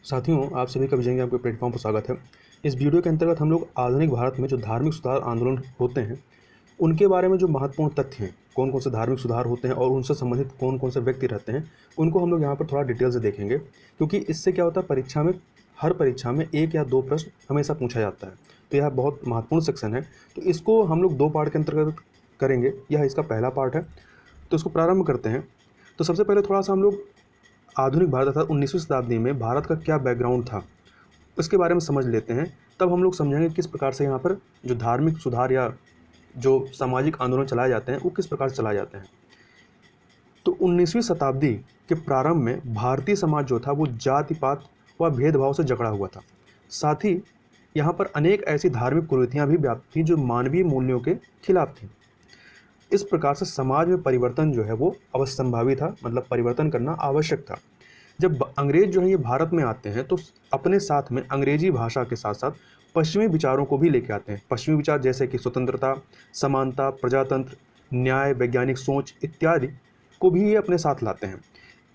साथियों, आप सभी का विजय के आपके प्लेटफॉर्म पर स्वागत है। इस वीडियो के अंतर्गत हम लोग आधुनिक भारत में जो धार्मिक सुधार आंदोलन होते हैं, उनके बारे में जो महत्वपूर्ण तथ्य हैं, कौन कौन से धार्मिक सुधार होते हैं और उनसे संबंधित कौन कौन से व्यक्ति रहते हैं, उनको हम लोग यहाँ पर थोड़ा डिटेल से देखेंगे। क्योंकि इससे क्या होता है, परीक्षा में हर परीक्षा में 1 या 2 प्रश्न हमेशा पूछा जाता है। तो यह बहुत महत्वपूर्ण सेक्शन है। तो इसको हम लोग 2 पार्ट के अंतर्गत करेंगे। यह इसका पहला पार्ट है, तो इसको प्रारंभ करते हैं। तो सबसे पहले थोड़ा सा हम लोग आधुनिक भारत अर्थात 19वीं शताब्दी में भारत का क्या बैकग्राउंड था, उसके बारे में समझ लेते हैं। तब हम लोग समझेंगे किस प्रकार से यहाँ पर जो धार्मिक सुधार या जो सामाजिक आंदोलन चलाए जाते हैं वो किस प्रकार से चलाए जाते हैं। तो 19वीं शताब्दी के प्रारंभ में भारतीय समाज जो था वो जाति पात व भेदभाव से जकड़ा हुआ था। साथ ही यहाँ पर अनेक ऐसी धार्मिक कुरीतियाँ भी व्याप्त थीं जो मानवीय मूल्यों के खिलाफ थीं। इस प्रकार से समाज में परिवर्तन जो है वो अवश्यंभावी था, मतलब परिवर्तन करना आवश्यक था। जब अंग्रेज जो है ये भारत में आते हैं तो अपने साथ में अंग्रेजी भाषा के साथ साथ पश्चिमी विचारों को भी लेके आते हैं। पश्चिमी विचार जैसे कि स्वतंत्रता, समानता, प्रजातंत्र, न्याय, वैज्ञानिक सोच इत्यादि को भी ये अपने साथ लाते हैं।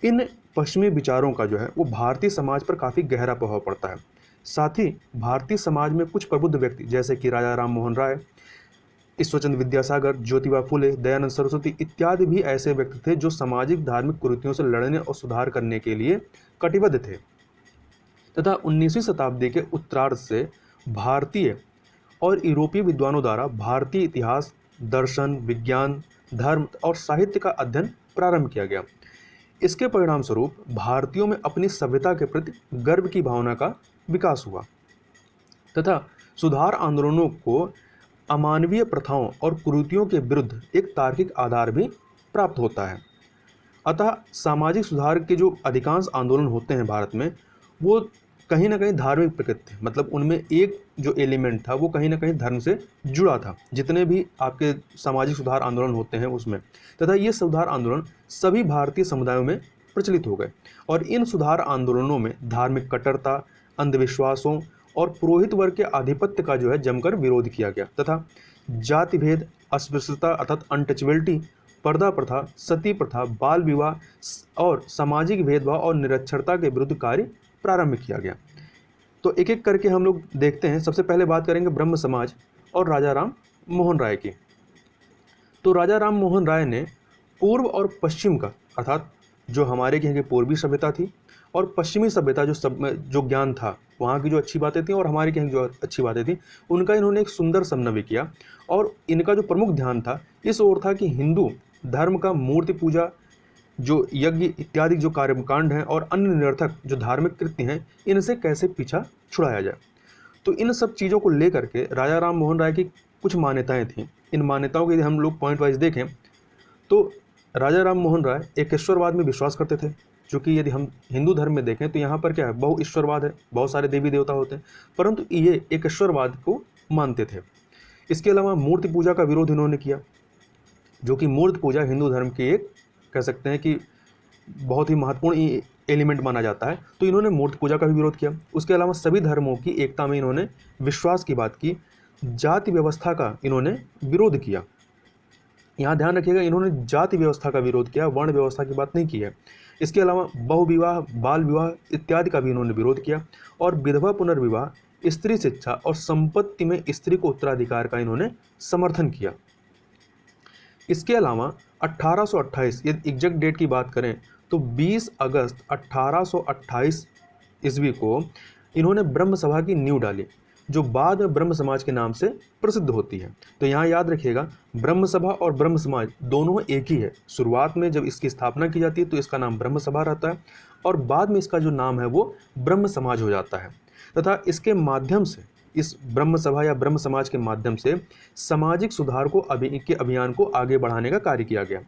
इन पश्चिमी विचारों का जो है वो भारतीय समाज पर काफ़ी गहरा प्रभाव पड़ता है। साथ ही भारतीय समाज में कुछ प्रबुद्ध व्यक्ति जैसे कि राजा राम मोहन राय, ईश्वरचंद्र विद्यासागर, ज्योतिबा फुले, दयानंद सरस्वती इत्यादि भी ऐसे व्यक्ति थे जो सामाजिक धार्मिक कुरीतियों से लड़ने और सुधार करने के लिए कटिबद्ध थे। तथा 19वीं शताब्दी के उत्तरार्ध से भारतीय और यूरोपीय विद्वानों द्वारा भारतीय इतिहास, दर्शन, विज्ञान, धर्म और साहित्य का अध्ययन प्रारंभ किया गया। इसके परिणाम स्वरूप भारतीयों में अपनी सभ्यता के प्रति गर्व की भावना का विकास हुआ तथा सुधार आंदोलनों को अमानवीय प्रथाओं और कुरीतियों के विरुद्ध एक तार्किक आधार भी प्राप्त होता है। अतः सामाजिक सुधार के जो अधिकांश आंदोलन होते हैं भारत में, वो कहीं ना कहीं धार्मिक प्रकृति थे। मतलब उनमें एक जो एलिमेंट था वो कहीं ना कहीं धर्म से जुड़ा था। जितने भी आपके सामाजिक सुधार आंदोलन होते हैं उसमें, तथा ये सुधार आंदोलन सभी भारतीय समुदायों में प्रचलित हो गए। और इन सुधार आंदोलनों में धार्मिक कट्टरता, अंधविश्वासों और पुरोहित वर्ग के आधिपत्य का जो है जमकर विरोध किया गया तथा जाति भेद, अस्पृश्यता अर्थात अनटचेबिलिटी, पर्दा प्रथा, सती प्रथा, बाल विवाह और सामाजिक भेदभाव और निरक्षरता के विरुद्ध कार्य प्रारंभ किया गया। तो एक एक करके हम लोग देखते हैं। सबसे पहले बात करेंगे ब्रह्म समाज और राजा राम मोहन राय की। तो राजा राम मोहन राय ने पूर्व और पश्चिम का अर्थात जो हमारे यहाँ की पूर्वी सभ्यता थी और पश्चिमी सभ्यता जो ज्ञान था, वहाँ की जो अच्छी बातें थी और हमारे यहाँ जो अच्छी बातें थी, उनका इन्होंने एक सुंदर समन्वय किया। और इनका जो प्रमुख ध्यान था इस ओर था कि हिंदू धर्म का मूर्ति पूजा, जो यज्ञ इत्यादि जो कर्मकांड हैं और अन्य निरर्थक जो धार्मिक कृत्य हैं, इनसे कैसे पीछा छुड़ाया जाए। तो इन सब चीज़ों को लेकर के राजा राम मोहन राय की कुछ मान्यताएं थीं। इन मान्यताओं को यदि हम लोग पॉइंट वाइज देखें तो राजा राम मोहन राय एकेश्वरवाद में विश्वास करते थे। क्योंकि यदि हम हिंदू धर्म में देखें तो यहाँ पर क्या है, बहु ईश्वरवाद है, बहुत सारे देवी देवता होते हैं, परंतु ये एकेश्वरवाद को मानते थे। इसके अलावा मूर्ति पूजा का विरोध इन्होंने किया, जो कि मूर्ति पूजा हिंदू धर्म की एक कह सकते हैं कि बहुत ही महत्वपूर्ण एलिमेंट माना जाता है। तो इन्होंने मूर्ति पूजा का भी विरोध किया। उसके अलावा सभी धर्मों की एकता में इन्होंने विश्वास की बात की। जाति व्यवस्था का इन्होंने विरोध किया। यहाँ ध्यान रखिएगा, इन्होंने जाति व्यवस्था का विरोध किया, वर्ण व्यवस्था की बात नहीं की है। इसके अलावा बहुविवाह, बाल विवाह इत्यादि का भी इन्होंने विरोध किया और विधवा पुनर्विवाह, स्त्री शिक्षा और संपत्ति में स्त्री को उत्तराधिकार का इन्होंने समर्थन किया। इसके अलावा 1828, यदि एग्जैक्ट डेट की बात करें तो 20 अगस्त 1828 ईस्वी को इन्होंने ब्रह्म सभा की नींव डाली, जो बाद में ब्रह्म समाज के नाम से प्रसिद्ध होती है। तो यहाँ याद रखिएगा, ब्रह्म सभा और ब्रह्म समाज दोनों एक ही है। शुरुआत में जब इसकी स्थापना की जाती है तो इसका नाम ब्रह्म सभा रहता है और बाद में इसका जो नाम है वो ब्रह्म समाज हो जाता है। तथा इसके माध्यम से, इस ब्रह्म सभा या ब्रह्म समाज के माध्यम से सामाजिक सुधार को के अभियान को आगे बढ़ाने का कार्य किया गया।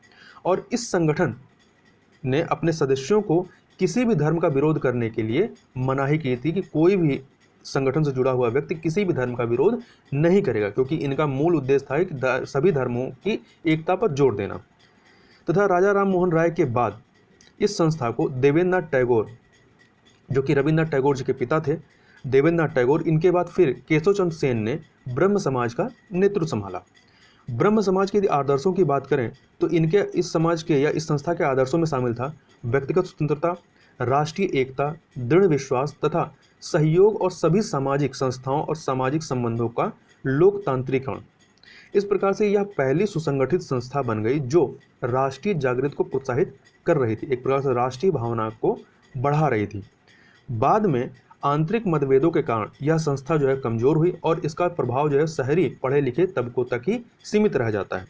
और इस संगठन ने अपने सदस्यों को किसी भी धर्म का विरोध करने के लिए मनाही की थी कि कोई भी संगठन से जुड़ा हुआ व्यक्ति किसी भी धर्म का विरोध नहीं करेगा, क्योंकि इनका मूल उद्देश्य था कि सभी धर्मों की एकता पर जोर देना। तथा राजा राम मोहन राय के बाद इस संस्था को देवेंद्रनाथ टैगोर, जो कि रविन्द्रनाथ टैगोर जी के पिता थे, देवेंद्रनाथ टैगोर, इनके बाद फिर केशव चंद्र सेन ने ब्रह्म समाज का नेतृत्व संभाला। ब्रह्म समाज के यदि आदर्शों की बात करें तो इनके इस समाज के या इस संस्था के आदर्शों में शामिल था व्यक्तिगत स्वतंत्रता, राष्ट्रीय एकता, दृढ़ विश्वास तथा सहयोग और सभी सामाजिक संस्थाओं और सामाजिक संबंधों का लोकतांत्रिकरण। इस प्रकार से यह पहली सुसंगठित संस्था बन गई जो राष्ट्रीय जागृति को प्रोत्साहित कर रही थी, एक प्रकार से राष्ट्रीय भावना को बढ़ा रही थी। बाद में आंतरिक मतभेदों के कारण यह संस्था जो है कमजोर हुई और इसका प्रभाव जो है शहरी पढ़े लिखे तबकों तक ही सीमित रह जाता है,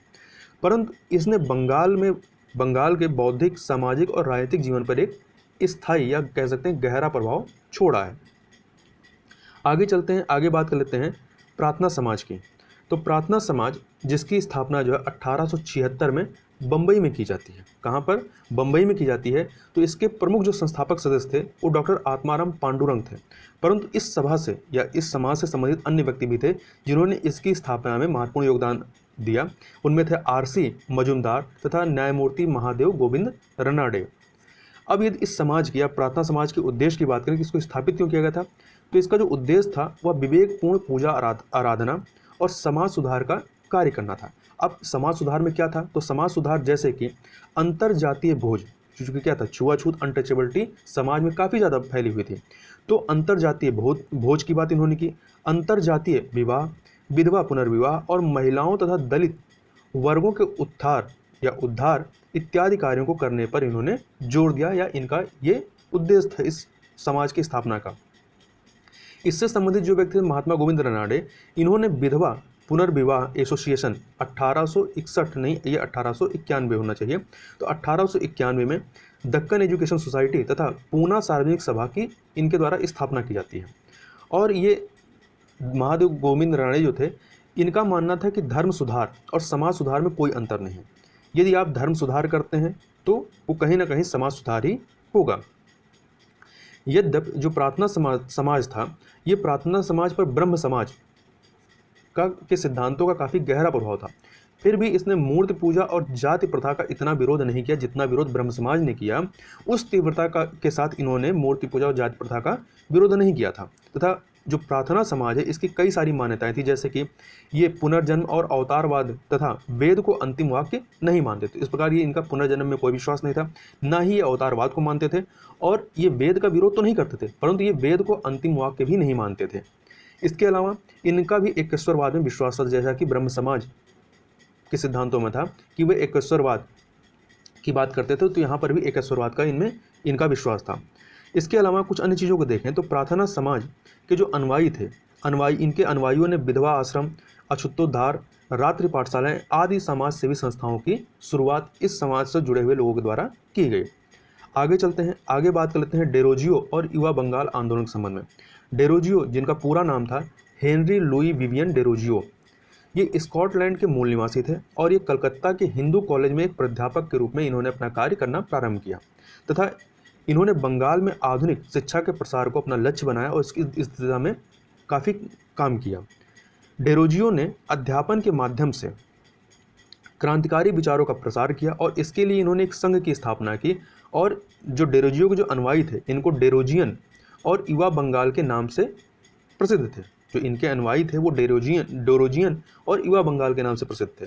परंतु इसने बंगाल के बौद्धिक, सामाजिक और राजनीतिक जीवन पर एक स्थायी या कह सकते हैं गहरा प्रभाव छोड़ा है। आगे चलते हैं, आगे बात कर लेते हैं प्रार्थना समाज की। तो प्रार्थना समाज जिसकी स्थापना जो है 1876 में बम्बई में की जाती है। कहाँ पर? बम्बई में की जाती है। तो इसके प्रमुख जो संस्थापक सदस्य थे वो डॉक्टर आत्माराम पांडुरंग थे, परंतु इस सभा से या इस समाज से संबंधित अन्य व्यक्ति भी थे जिन्होंने इसकी स्थापना में महत्वपूर्ण योगदान दिया। उनमें थे आरसी मजुमदार तथा न्यायमूर्ति महादेव गोविंद रनाडे। अब यदि इस समाज की या प्रार्थना समाज के उद्देश्य की बात करें कि इसको स्थापित क्यों किया गया था, तो इसका जो उद्देश्य था वह विवेकपूर्ण पूजा आराधना और समाज सुधार का कार्य करना था। अब समाज सुधार में क्या था? तो समाज सुधार जैसे कि अंतर जातीय भोज, जो कि क्या था, छुआछूत, अनटचेबिलिटी समाज में काफ़ी ज़्यादा फैली हुई थी। तो अंतर जातीय भोज की बात इन्होंने की। अंतर जातीय विवाह, विधवा पुनर्विवाह और महिलाओं तथा दलित वर्गों के उद्धार इत्यादि कार्यों को करने पर इन्होंने जोर दिया, या इनका ये उद्देश्य था इस समाज की स्थापना का। इससे संबंधित जो व्यक्ति थे महात्मा गोविंद रनाडे, इन्होंने विधवा पुनर्विवाह एसोसिएशन 1861 नहीं, ये 1891 होना चाहिए, तो 1891 में दक्कन एजुकेशन सोसाइटी तथा पूना सार्वजनिक सभा की इनके द्वारा स्थापना की जाती है। और ये महादेव गोविंद रनाडे जो थे, इनका मानना था कि धर्म सुधार और समाज सुधार में कोई अंतर नहीं है। यदि आप धर्म सुधार करते हैं तो वो कहीं ना कहीं समाज सुधार ही होगा। यद्यपि जो प्रार्थना समाज था, ये प्रार्थना समाज पर ब्रह्म समाज के सिद्धांतों का काफ़ी गहरा प्रभाव था। फिर भी इसने मूर्ति पूजा और जाति प्रथा का इतना विरोध नहीं किया जितना विरोध ब्रह्म समाज ने किया। उस तीव्रता के साथ इन्होंने मूर्ति पूजा और जाति प्रथा का विरोध नहीं किया था। तथा जो प्रार्थना समाज है इसकी कई सारी मान्यताएं थी, जैसे कि ये पुनर्जन्म और अवतारवाद तथा वेद को अंतिम वाक्य नहीं मानते थे। इस प्रकार ये इनका पुनर्जन्म में कोई विश्वास नहीं था, ना ही ये अवतारवाद को मानते थे, और ये वेद का विरोध तो नहीं करते थे, परंतु ये वेद को अंतिम वाक्य भी नहीं मानते थे। इसके अलावा इनका भी एकेश्वरवाद में विश्वास था, जैसा कि ब्रह्म समाज के सिद्धांतों में था कि वे एकेश्वरवाद की बात करते थे, तो यहाँ पर भी एकेश्वरवाद का इनका विश्वास था। इसके अलावा कुछ अन्य चीज़ों को देखें तो प्रार्थना समाज के जो अनुयायी थे, इनके अनुयायियों ने विधवा आश्रम, अछूतोद्धार, रात्रि पाठशालाएं आदि समाज सेवी संस्थाओं की शुरुआत इस समाज से जुड़े हुए लोगों के द्वारा की गई। आगे चलते हैं, आगे बात कर लेते हैं डेरोजियो और युवा बंगाल आंदोलन के संबंध में। डेरोजियो, जिनका पूरा नाम था हेनरी लुई विवियन डेरोजियो, ये स्कॉटलैंड के मूल निवासी थे और ये कलकत्ता के हिंदू कॉलेज में एक प्राध्यापक के रूप में इन्होंने अपना कार्य करना प्रारंभ किया तथा इन्होंने बंगाल में आधुनिक शिक्षा के प्रसार को अपना लक्ष्य बनाया और इस दिशा में काफ़ी काम किया। डेरोजियो ने अध्यापन के माध्यम से क्रांतिकारी विचारों का प्रसार किया और इसके लिए इन्होंने एक संघ की स्थापना की, और जो डेरोजियो के जो अनुयायी थे इनको डेरोजियन और युवा बंगाल के नाम से प्रसिद्ध थे। जो इनके अनुयायी थे वो डेरोजियन और युवा बंगाल के नाम से प्रसिद्ध थे।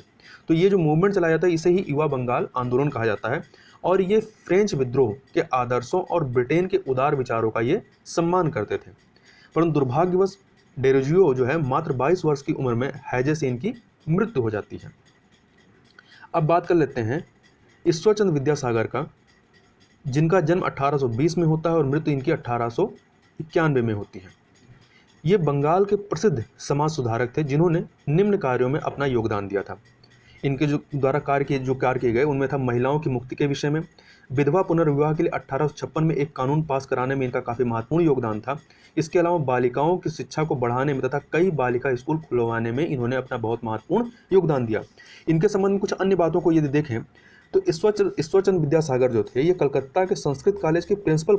तो ये जो मूवमेंट चलाया जाता है इसे ही युवा बंगाल आंदोलन कहा जाता है, और ये फ्रेंच विद्रोह के आदर्शों और ब्रिटेन के उदार विचारों का ये सम्मान करते थे। परंतु दुर्भाग्यवश डेरोजियो जो है मात्र 22 वर्ष की उम्र में हैजे से इनकी मृत्यु हो जाती है। अब बात कर लेते हैं ईश्वरचंद्र विद्यासागर का, जिनका जन्म 1820 में होता है और मृत्यु इनकी 1891 में होती है। ये बंगाल के प्रसिद्ध समाज सुधारक थे जिन्होंने निम्न कार्यों में अपना योगदान दिया था। इनके जो द्वारा कार्य किए गए उनमें था महिलाओं की मुक्ति के विषय में, विधवा पुनर्विवाह के लिए 1856 में एक कानून पास कराने में इनका काफ़ी महत्वपूर्ण योगदान था। इसके अलावा बालिकाओं की शिक्षा को बढ़ाने में तथा कई बालिका स्कूल खुलवाने में इन्होंने अपना बहुत महत्वपूर्ण योगदान दिया। इनके संबंध में कुछ अन्य बातों को यदि देखें तो ईश्वरचंद्र विद्यासागर जो थे ये कलकत्ता के संस्कृत कॉलेज के प्रिंसिपल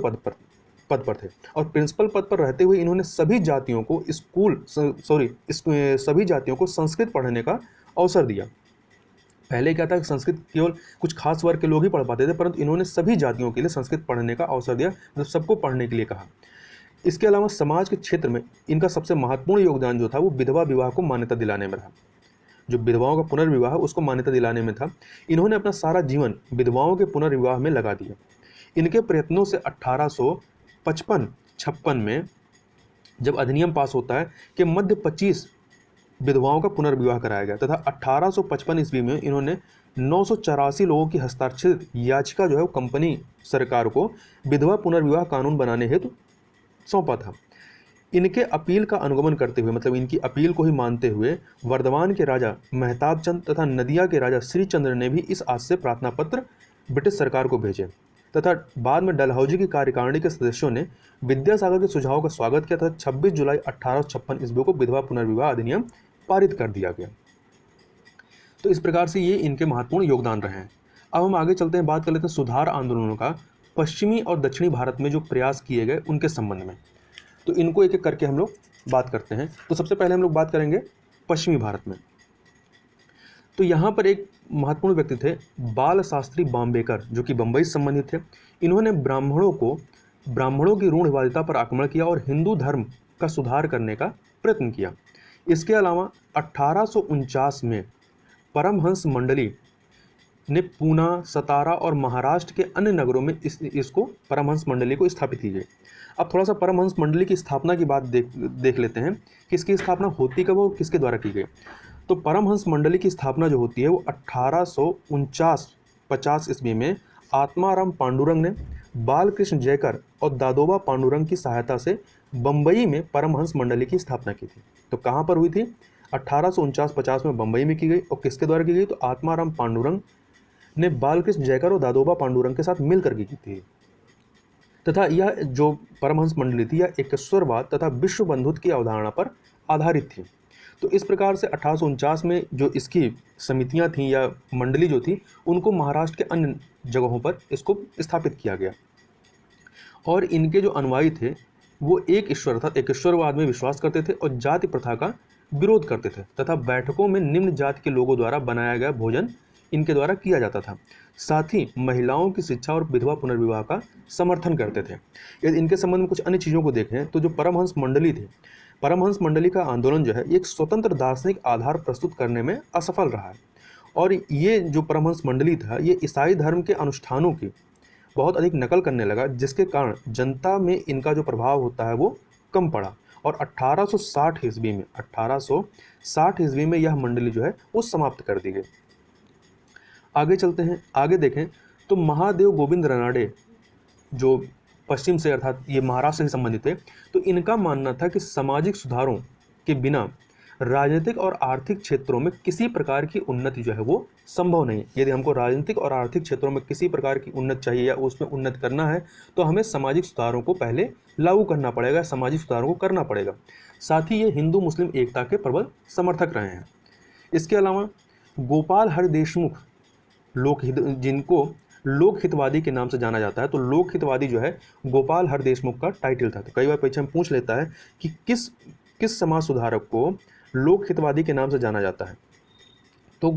पद पर थे, और प्रिंसिपल पद पर रहते हुए इन्होंने सभी जातियों को संस्कृत पढ़ने का अवसर दिया। पहले क्या था कि संस्कृत केवल कुछ खास वर्ग के लोग ही पढ़ पाते थे, परंतु इन्होंने सभी जातियों के लिए संस्कृत पढ़ने का अवसर दिया, मतलब सबको पढ़ने के लिए कहा। इसके अलावा समाज के क्षेत्र में इनका सबसे महत्वपूर्ण योगदान जो था वो विधवा विवाह को मान्यता दिलाने में रहा। जो विधवाओं का पुनर्विवाह उसको मान्यता दिलाने में था। इन्होंने अपना सारा जीवन विधवाओं के पुनर्विवाह में लगा दिया। इनके प्रयत्नों से 1855-56 में जब अधिनियम पास होता है कि मध्य 25 विधवाओं का पुनर्विवाह कराया गया, तथा 1855 ईस्वी में इन्होंने 984 लोगों की हस्ताक्षरित याचिका जो है वो कंपनी सरकार को विधवा पुनर्विवाह कानून बनाने हेतु सौंपा था। इनके अपील का अनुगमन करते हुए, मतलब इनकी अपील को ही मानते हुए, वर्धमान के राजा मेहताब चंद तथा नदिया के राजा श्रीचंद्र ने भी इस आशय से प्रार्थना पत्र ब्रिटिश सरकार को भेजे, तथा बाद में डलहौजी की कार्यकारिणी के सदस्यों ने विद्यासागर के सुझाव का स्वागत किया तथा 26 जुलाई 1856 ईस्वी को विधवा पुनर्विवाह अधिनियम पारित कर दिया गया। तो इस प्रकार से ये इनके महत्वपूर्ण योगदान रहे हैं। अब हम आगे चलते हैं, बात कर लेते हैं सुधार आंदोलनों का पश्चिमी और दक्षिणी भारत में जो प्रयास किए गए उनके संबंध में। तो इनको एक एक करके हम लोग बात करते हैं। तो सबसे पहले हम लोग बात करेंगे पश्चिमी भारत में। तो यहाँ पर एक महत्वपूर्ण व्यक्ति थे बाल शास्त्री बाम्बेकर, जो कि बम्बई से संबंधित थे। इन्होंने ब्राह्मणों की रूढ़िवादिता पर आक्रमण किया और हिंदू धर्म का सुधार करने का प्रयत्न किया। इसके अलावा 1849 में परमहंस मंडली ने पूना, सतारा और महाराष्ट्र के अन्य नगरों में इसको परमहंस मंडली को स्थापित की गई। अब थोड़ा सा परमहंस मंडली की स्थापना की बात देख लेते हैं कि इसकी स्थापना होती कब और किसके द्वारा की गई। तो परमहंस मंडली की स्थापना जो होती है वो 1849-50 ईस्वी में आत्माराम पांडुरंग ने बालकृष्ण जयकर और दादोबा पांडुरंग की सहायता से बम्बई में परमहंस मंडली की स्थापना की थी। तो कहाँ पर हुई थी? 1849-50 में बम्बई में की गई। और किसके द्वारा की गई? तो आत्माराम पांडुरंग ने बालकृष्ण जयकर और दादोबा पांडुरंग के साथ मिलकर की थी। तथा यह जो परमहंस मंडली थी यह एकेश्वरवाद तथा विश्व बंधुत्व की अवधारणा पर आधारित थी। तो इस प्रकार से 1849 में जो इसकी समितियां थीं या मंडली जो थी उनको महाराष्ट्र के अन्य जगहों पर इसको स्थापित किया गया। और इनके जो अनुयायी थे वो एक ईश्वर अर्थात एकेश्वरवाद में विश्वास करते थे और जाति प्रथा का विरोध करते थे, तथा बैठकों में निम्न जाति के लोगों द्वारा बनाया गया भोजन इनके द्वारा किया जाता था। साथ ही महिलाओं की शिक्षा और विधवा पुनर्विवाह का समर्थन करते थे। यदि इनके संबंध में कुछ अन्य चीज़ों को देखें तो जो परमहंस मंडली थे, परमहंस मंडली का आंदोलन जो है एक स्वतंत्र दार्शनिक आधार प्रस्तुत करने में असफल रहा है। और ये जो परमहंस मंडली था ये ईसाई धर्म के अनुष्ठानों की बहुत अधिक नकल करने लगा, जिसके कारण जनता में इनका जो प्रभाव होता है वो कम पड़ा। और 1860 ईस्वी में यह मंडली जो है वो समाप्त कर दी गई। आगे चलते हैं, आगे देखें तो महादेव गोविंद रनाडे जो पश्चिम से अर्थात ये महाराष्ट्र से संबंधित थे, तो इनका मानना था कि सामाजिक सुधारों के बिना राजनीतिक और आर्थिक क्षेत्रों में किसी प्रकार की उन्नति जो है वो संभव नहीं। यदि हमको राजनीतिक और आर्थिक क्षेत्रों में किसी प्रकार की उन्नति चाहिए या उसमें उन्नति करना है तो हमें सामाजिक सुधारों को पहले लागू करना पड़ेगा, सामाजिक सुधारों को करना पड़ेगा। साथ ही ये हिंदू मुस्लिम एकता के प्रबल समर्थक रहे हैं। इसके अलावा गोपाल हरि देशमुख जिनको लोक हितवादी के नाम से जाना जाता है, तो लोक हितवादी जो है गोपाल हरि देशमुख का टाइटल था। तो कई बार परीक्षा में पूछ लेता है कि किस समाज सुधारक को लोक हितवादी के नाम से जाना जाता है, तो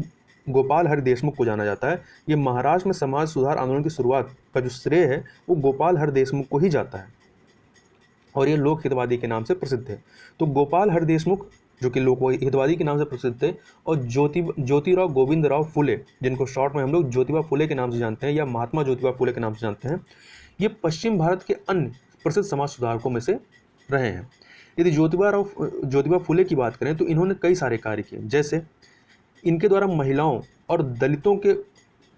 गोपाल हरि देशमुख को जाना जाता है। ये महाराष्ट्र में समाज सुधार आंदोलन की शुरुआत का जो श्रेय है वो गोपाल हरि देशमुख को ही जाता है और ये लोक हितवादी के नाम से प्रसिद्ध है। तो गोपाल हरि देशमुख जो कि लोक हितवादी के नाम से प्रसिद्ध थे, और ज्योतिराव गोविंद राव फुले, जिनको शॉर्ट में हम लोग ज्योतिबा फुले के नाम से जानते हैं या महात्मा ज्योतिबा फुले के नाम से जानते हैं, ये पश्चिम भारत के अन्य प्रसिद्ध समाज सुधारकों में से रहे हैं। यदि ज्योतिबा फुले की बात करें तो इन्होंने कई सारे कार्य किए, जैसे इनके द्वारा महिलाओं और दलितों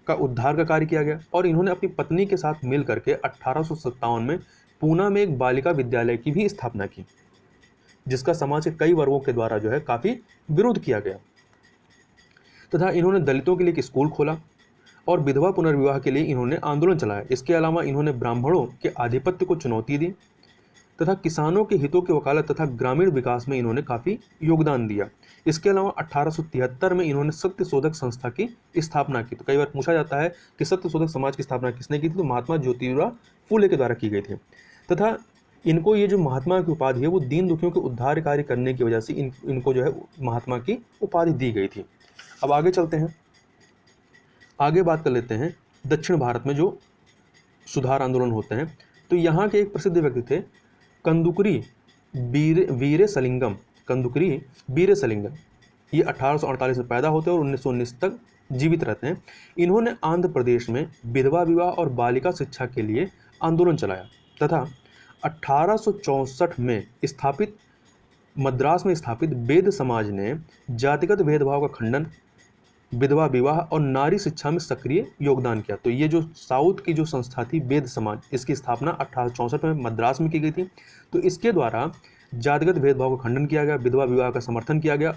का उद्धार का कार्य किया गया, और इन्होंने अपनी पत्नी के साथ मिल करके 1857 में पूना में एक बालिका विद्यालय की भी स्थापना की, जिसका समाज के कई वर्गों के द्वारा जो है काफ़ी विरोध किया गया। तथा इन्होंने दलितों के लिए एक स्कूल खोला और विधवा पुनर्विवाह के लिए इन्होंने आंदोलन चलाया। इसके अलावा इन्होंने ब्राह्मणों के आधिपत्य को चुनौती दी तथा किसानों के हितों की वकालत तथा ग्रामीण विकास में इन्होंने काफ़ी योगदान दिया। इसके अलावा 1873 में इन्होंने सत्यशोधक संस्था की स्थापना की। तो कई बार पूछा जाता है कि सत्यशोधक समाज की स्थापना किसने की थी, तो महात्मा ज्योतिराव फुले के द्वारा की गई थी। तथा इनको ये जो महात्मा की उपाधि है वो दीन दुखियों के उद्धार कार्य करने की वजह से इनको जो है महात्मा की उपाधि दी गई थी। अब आगे चलते हैं, आगे बात कर लेते हैं दक्षिण भारत में जो सुधार आंदोलन होते हैं। तो यहाँ के एक प्रसिद्ध व्यक्ति थे कंदुकरी वीरेसलिंगम। ये 1848 में पैदा होते हैं और 1919 तक जीवित रहते हैं, इन्होंने आंध्र प्रदेश में विधवा विवाह और बालिका शिक्षा के लिए आंदोलन चलाया तथा 1864 में स्थापित मद्रास में स्थापित वेद समाज ने जातिगत भेदभाव का खंडन, विधवा विवाह और नारी शिक्षा में सक्रिय योगदान किया। तो ये जो साउथ की जो संस्था थी वेद समाज, इसकी स्थापना 1864 में मद्रास में की गई थी। तो इसके द्वारा जातिगत भेदभाव का खंडन किया गया, विधवा विवाह का समर्थन किया गया,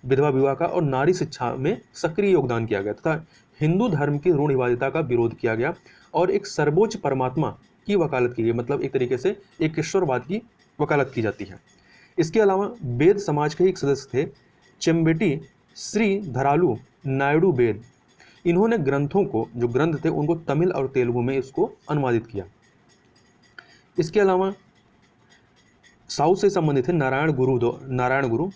विधवा विवाह का और नारी शिक्षा में सक्रिय योगदान किया गया तथा हिंदू धर्म की रूढ़िवादिता का विरोध किया गया और एक सर्वोच्च परमात्मा की वकालत की गई, मतलब एक तरीके से एक ईश्वरवाद की वकालत की जाती है। इसके अलावा वेद समाज के एक सदस्य थे चेम्बेटी श्री धरालू नायडू वेद। इन्होंने ग्रंथों को, जो ग्रंथ थे उनको तमिल और तेलुगु में इसको अनुवादित किया। इसके अलावा साउथ से संबंधित है नारायण गुरु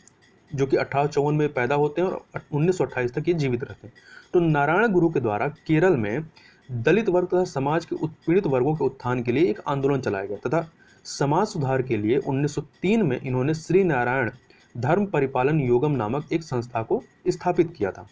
जो कि 1854 में पैदा होते हैं और 1928 तक ये जीवित रहते हैं। तो नारायण गुरु के द्वारा केरल में दलित वर्ग तथा समाज के उत्पीड़ित वर्गों के उत्थान के लिए एक आंदोलन चलाया गया तथा समाज सुधार के लिए 1903 में इन्होंने श्री नारायण धर्म परिपालन योगम नामक एक संस्था को स्थापित किया था।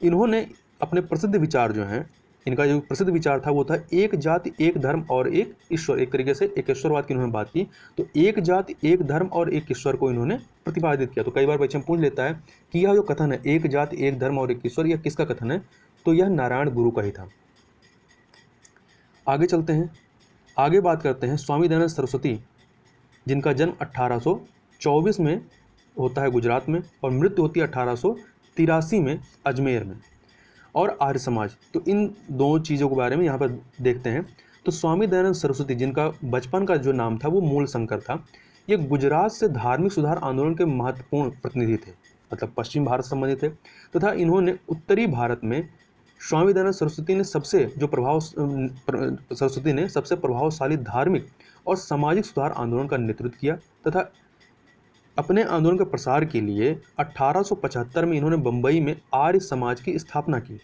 इन्होंने अपने प्रसिद्ध विचार जो हैं, इनका जो प्रसिद्ध विचार था वो था एक जाति एक धर्म और एक ईश्वर, एक तरीके से एक ईश्वरवाद की इन्होंने बात की। तो एक जाति एक धर्म और एक ईश्वर को इन्होंने प्रतिपादित किया। तो कई बार बच्चे पूछ लेता है कि यह जो कथन है एक जाति एक धर्म और एक ईश्वर, यह किसका कथन है? तो यह नारायण गुरु का ही था। आगे चलते हैं, आगे बात करते हैं स्वामी दयानंद सरस्वती, जिनका जन्म 1824 में होता है गुजरात में और मृत्यु होती है 1883 में अजमेर में। और आर्य समाज, तो इन दो चीज़ों के बारे में यहाँ पर देखते हैं। तो स्वामी दयानंद सरस्वती, जिनका बचपन का जो नाम था वो मूल शंकर था, ये गुजरात से धार्मिक सुधार आंदोलन के महत्वपूर्ण प्रतिनिधि थे, मतलब पश्चिम भारत से संबंधित थे तथा इन्होंने उत्तरी भारत में स्वामी दयानंद सरस्वती ने सबसे प्रभावशाली धार्मिक और सामाजिक सुधार आंदोलन का नेतृत्व किया तथा अपने आंदोलन के प्रसार के लिए 1875 में इन्होंने बंबई में आर्य समाज की स्थापना की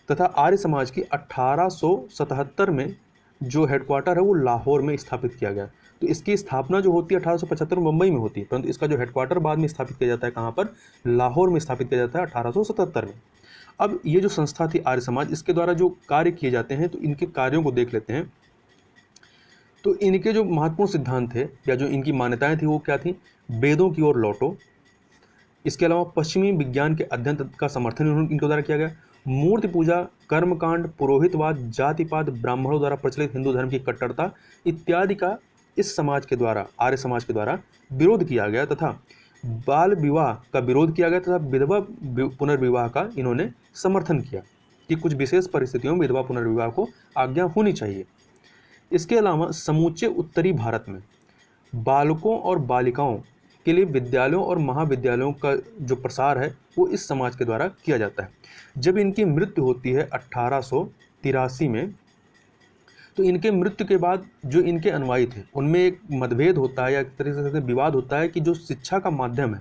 तथा आर्य समाज की 1877 में जो हेडक्वार्टर है वो लाहौर में स्थापित किया गया। तो इसकी स्थापना जो होती है 1875 में मुंबई में होती है, परंतु इसका जो हेडक्वार्टर बाद में स्थापित किया जाता है कहाँ पर? लाहौर में स्थापित किया जाता है 1877 में। अब ये जो संस्था थी आर्य समाज, इसके द्वारा जो कार्य किए जाते हैं तो इनके कार्यों को देख लेते हैं। तो इनके जो महत्वपूर्ण सिद्धांत थे या जो इनकी मान्यताएं थी वो क्या थी? वेदों की ओर लौटो। इसके अलावा पश्चिमी विज्ञान के अध्ययन का समर्थन इनके द्वारा किया गया। मूर्ति पूजा, कर्मकांड, पुरोहितवाद, जातिवाद, ब्राह्मणों द्वारा प्रचलित हिंदू धर्म की कट्टरता इत्यादि का इस समाज के द्वारा, आर्य समाज के द्वारा विरोध किया गया तथा बाल विवाह का विरोध किया गया तथा विधवा पुनर्विवाह का इन्होंने समर्थन किया कि कुछ विशेष परिस्थितियों में विधवा पुनर्विवाह को आज्ञा होनी चाहिए। इसके अलावा समूचे उत्तरी भारत में बालकों और बालिकाओं के लिए विद्यालयों और महाविद्यालयों का जो प्रसार है वो इस समाज के द्वारा किया जाता है। जब इनकी मृत्यु होती है 1883 में, तो इनके मृत्यु के बाद जो इनके अनुयायी थे उनमें एक मतभेद होता है या एक तरीके से विवाद होता है कि जो शिक्षा का माध्यम है,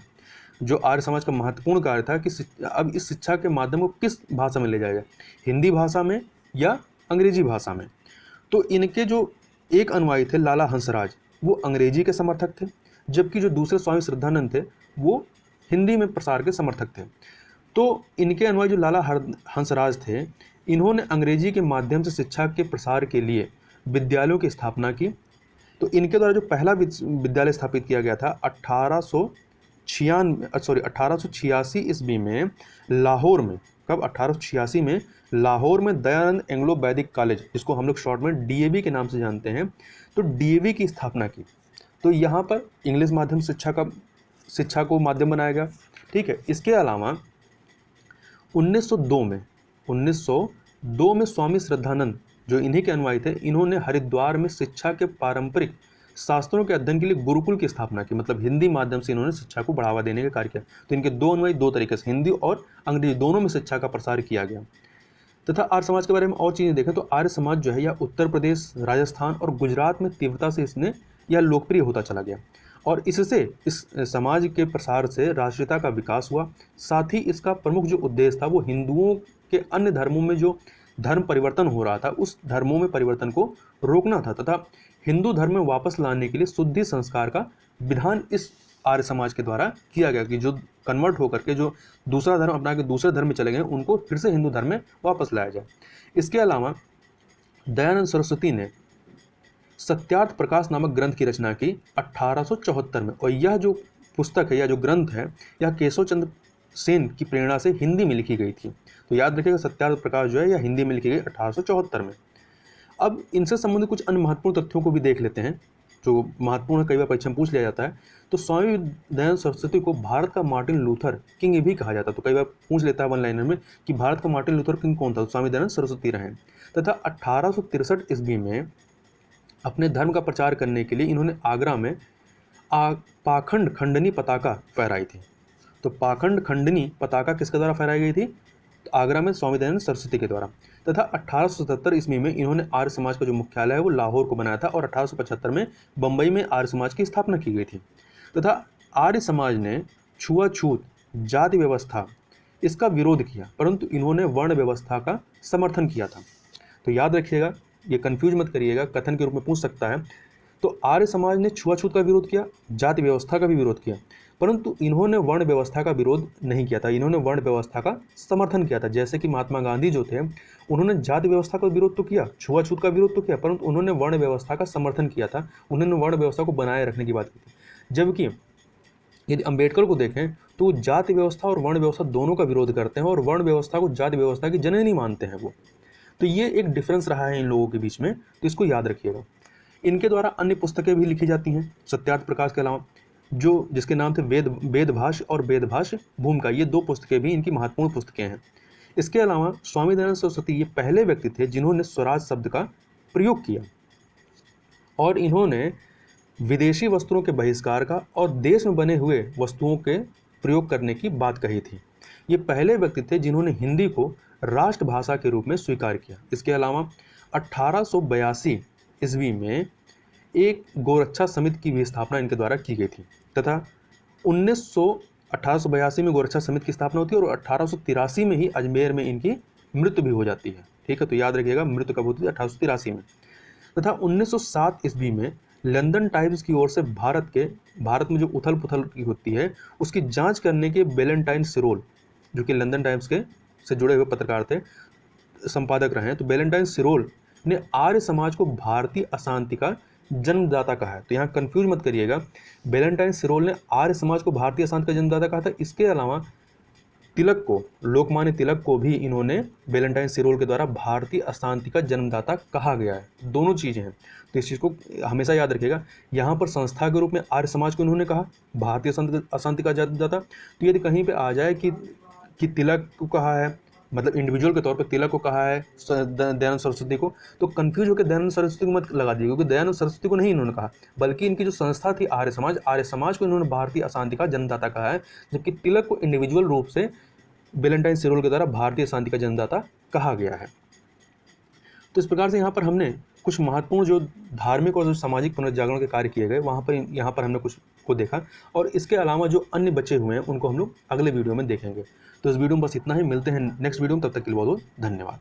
जो आर्य समाज का महत्वपूर्ण कार्य था कि अब इस शिक्षा के माध्यम को किस भाषा में ले जाएगा, हिंदी भाषा में या अंग्रेजी भाषा में। तो इनके जो एक अनुयायी थे लाला हंसराज, वो अंग्रेजी के समर्थक थे, जबकि जो दूसरे स्वामी श्रद्धानंद थे वो हिंदी में प्रसार के समर्थक थे। तो इनके अनुयायी जो लाला हंसराज थे, इन्होंने अंग्रेजी के माध्यम से शिक्षा के प्रसार के लिए विद्यालयों की स्थापना की। तो इनके द्वारा जो पहला विद्यालय स्थापित किया गया था 1886 ईस्वी में लाहौर में। कब? 1886 में लाहौर में दयानंद एंग्लो वैदिक कॉलेज, जिसको हम लोग शॉर्ट में डीएवी के नाम से जानते हैं, तो डीएवी की स्थापना की। तो यहाँ पर इंग्लिश माध्यम शिक्षा को माध्यम बनाया गया। ठीक है। इसके अलावा 1902 में स्वामी श्रद्धानंद, जो इन्हीं के अनुयायी थे, इन्होंने हरिद्वार में शिक्षा के पारंपरिक शास्त्रों के अध्ययन के लिए गुरुकुल की स्थापना की, मतलब हिंदी माध्यम से इन्होंने शिक्षा को बढ़ावा देने का कार्य किया। तो इनके दो अनुयायी दो तरीके से, हिंदी और अंग्रेजी दोनों में शिक्षा का प्रसार किया गया। तथा आर्य समाज के बारे में और चीज़ें देखें तो आर्य समाज जो है यह उत्तर प्रदेश, राजस्थान और गुजरात में तीव्रता से यह लोकप्रिय होता चला गया और इससे इस समाज के प्रसार से राष्ट्रीयता का विकास हुआ। साथ ही इसका प्रमुख जो उद्देश्य था वो हिंदुओं के अन्य धर्मों में जो धर्म परिवर्तन हो रहा था उस धर्मों में परिवर्तन को रोकना था तथा हिंदू धर्म में वापस लाने के लिए शुद्धि संस्कार का विधान इस आर्य समाज के द्वारा किया गया कि जो कन्वर्ट होकर के जो दूसरा धर्म अपना के दूसरे धर्म में चले गए उनको फिर से हिंदू धर्म में वापस लाया जाए। इसके अलावा दयानंद सरस्वती ने सत्यार्थ प्रकाश नामक ग्रंथ की रचना की 1874 में, और यह जो पुस्तक है या जो ग्रंथ है यह केशव चंद्र सेन की प्रेरणा से हिंदी में लिखी गई थी। तो याद रखिएगा सत्यार्थ प्रकाश जो है यह हिंदी में लिखी गई 1874 में। अब इनसे संबंधित कुछ अन्य महत्वपूर्ण तथ्यों को भी देख लेते हैं जो महत्वपूर्ण कई बार परीक्षा में पूछ लिया जाता है। तो स्वामी दयानंद सरस्वती को भारत का मार्टिन लूथर किंग भी कहा जाता है। तो कई बार पूछ लेता है वन लाइनर में कि भारत का मार्टिन लूथर किंग कौन था, तो स्वामी दयानंद सरस्वती रहे। तथा 1863 ईस्वी में अपने धर्म का प्रचार करने के लिए इन्होंने आगरा में पाखंड खंडनी पताका फहराई थी। तो पाखंड खंडनी पताका किसके द्वारा फहराई गई थी? तो आगरा में स्वामी दयानंद सरस्वती के द्वारा। तथा 1877 ईस्वी में इन्होंने आर्य समाज का जो मुख्यालय है वो लाहौर को बनाया था और 1875 में बम्बई में आर्य समाज की स्थापना की गई थी। तथा आर्य समाज ने छुआछूत, जाति व्यवस्था इसका विरोध किया, परंतु इन्होंने वर्ण व्यवस्था का समर्थन किया था। तो याद रखिएगा, ये कंफ्यूज मत करिएगा, कथन के रूप में पूछ सकता है। तो आर्य समाज ने छुआछूत का विरोध किया, जाति व्यवस्था का भी विरोध किया, परंतु इन्होंने वर्ण व्यवस्था का विरोध नहीं किया था, इन्होंने वर्ण व्यवस्था का समर्थन किया था। जैसे कि महात्मा गांधी जो थे उन्होंने जाति व्यवस्था का विरोध तो किया, छुआछूत का विरोध तो किया, परंतु उन्होंने वर्ण व्यवस्था का समर्थन किया था, उन्होंने वर्ण व्यवस्था को बनाए रखने की बात की थी। जबकि यदि अम्बेडकर को देखें तो जाति व्यवस्था और वर्ण व्यवस्था दोनों का विरोध करते हैं और वर्ण व्यवस्था को जाति व्यवस्था की जननी मानते हैं वो। तो ये एक डिफरेंस रहा है इन लोगों के बीच में, तो इसको याद रखिएगा। इनके द्वारा अन्य पुस्तकें भी लिखी जाती हैं सत्यार्थ प्रकाश के अलावा, जो जिसके नाम थे वेदभाष्य और वेदभाष्य भूमिका, ये 2 पुस्तकें भी इनकी महत्वपूर्ण पुस्तकें हैं। इसके अलावा स्वामी दयानंद सरस्वती ये पहले व्यक्ति थे जिन्होंने स्वराज शब्द का प्रयोग किया और इन्होंने विदेशी वस्त्रों के बहिष्कार का और देश में बने हुए वस्तुओं के प्रयोग करने की बात कही थी। ये पहले व्यक्ति थे जिन्होंने हिंदी को राष्ट्रभाषा के रूप में स्वीकार किया। इसके अलावा 1882 ईस्वी में एक गोरक्षा समिति की भी स्थापना इनके द्वारा की गई थी तथा 1882 में गोरक्षा समिति की स्थापना होती है और 1883 में ही अजमेर में इनकी मृत्यु भी हो जाती है। ठीक है, तो याद रखिएगा मृत्यु कब होती है? 1883 में। तथा 1907 ईस्वी में लंदन टाइम्स की ओर से भारत में जो उथल पुथल की होती है उसकी जांच करने के बेलेंटाइन सिरोल, जो कि लंदन टाइम्स के से जुड़े हुए पत्रकार थे, संपादक रहे हैं, तो बेलेंटाइन सिरोल ने आर्य समाज को भारतीय अशांति का जन्मदाता कहा है। तो यहाँ कंफ्यूज मत करिएगा, बेलेंटाइन सिरोल ने आर्य समाज को भारतीय अशांति का जन्मदाता कहा था। इसके अलावा तिलक को, लोकमान्य तिलक को भी इन्होंने बेलेंटाइन सिरोल के द्वारा भारतीय अशांति का जन्मदाता कहा गया है। दोनों चीज़ें हैं, तो इस चीज़ को हमेशा याद रखिएगा। यहाँ पर संस्था के रूप में आर्य समाज को इन्होंने कहा भारतीय अशांति का जन्मदाता। तो यदि कहीं पर आ जाए कि तिलक को कहा है, मतलब इंडिविजुअल के तौर पे तिलक को कहा है दयानंद सरस्वती को, तो कंफ्यूज होकर दयानंद सरस्वती को मत लगा दीजिए, क्योंकि दयानंद सरस्वती को नहीं इन्होंने कहा, बल्कि इनकी जो संस्था थी आर्य समाज को इन्होंने भारतीय अशांति का जन्मदाता कहा है, जबकि तिलक को इंडिविजुअल रूप से बेलेंटाइन सिरोल के द्वारा भारतीय शांति का जन्मदाता कहा गया है। तो इस प्रकार से यहाँ पर हमने कुछ महत्वपूर्ण जो धार्मिक और जो सामाजिक पुनर्जागरण के कार्य किए गए यहाँ पर हमने कुछ को देखा, और इसके अलावा जो अन्य बचे हुए हैं उनको हम लोग अगले वीडियो में देखेंगे। तो इस वीडियो में बस इतना ही, मिलते हैं नेक्स्ट वीडियो में, तब तक के लिए बहुत बहुत धन्यवाद।